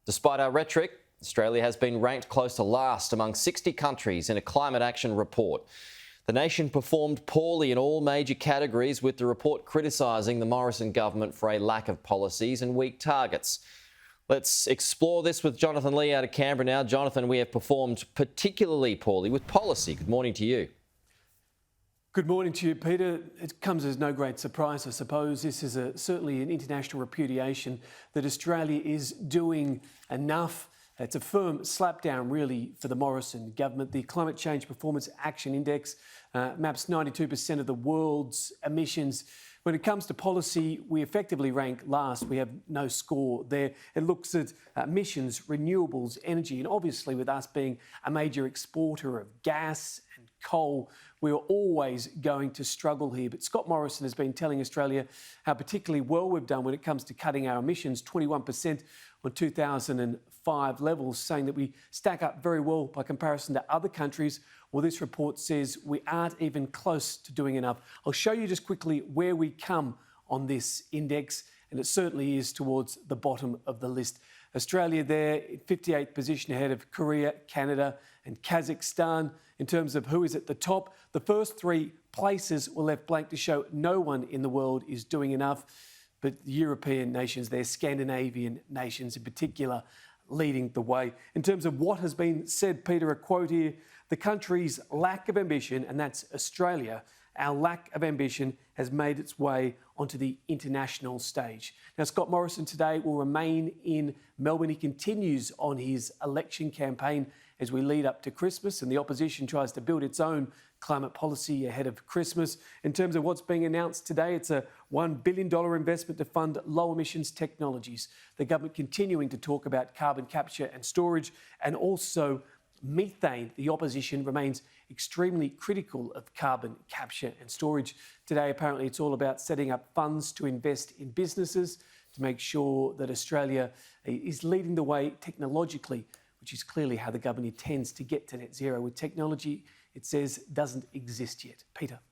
Despite our rhetoric, Australia has been ranked close to last among 60 countries in a climate action report. The nation performed poorly in all major categories, with the report criticising the Morrison government for a lack of policies and weak targets. Let's explore this with Jonathan Lee out of Canberra now. Jonathan, we have performed particularly poorly with policy. Good morning to you. Good morning to you, Peter. It comes as no great surprise, I suppose. This is certainly an international repudiation that Australia is doing enough. It's a firm slapdown, really, for the Morrison government. The Climate Change Performance Action Index maps 92% of the world's emissions. When it comes to policy, we effectively rank last. We have no score there. It looks at emissions, renewables, energy, and obviously with us being a major exporter of gas and coal, we are always going to struggle here. But Scott Morrison has been telling Australia how particularly well we've done when it comes to cutting our emissions, 21% on 2005 levels, saying that we stack up very well by comparison to other countries. Well, this report says we aren't even close to doing enough. I'll show you just quickly where we come on this index, and it certainly is towards the bottom of the list. Australia there, 58th position ahead of Korea, Canada and Kazakhstan. In terms of who is at the top, the first three places were left blank to show no one in the world is doing enough. But the European nations, their Scandinavian nations in particular, leading the way. In terms of what has been said, Peter, a quote here: the country's lack of ambition, and that's Australia, our lack of ambition has made its way onto the international stage. Now, Scott Morrison today will remain in Melbourne. He continues on his election campaign as we lead up to Christmas, and the opposition tries to build its own climate policy ahead of Christmas. In terms of what's being announced today, it's a $1 billion investment to fund low emissions technologies. The government continuing to talk about carbon capture and storage, and also methane. The opposition remains extremely critical of carbon capture and storage. Today, apparently, it's all about setting up funds to invest in businesses to make sure that Australia is leading the way technologically, which is clearly how the government intends to get to net zero. With technology, it says, doesn't exist yet. Peter.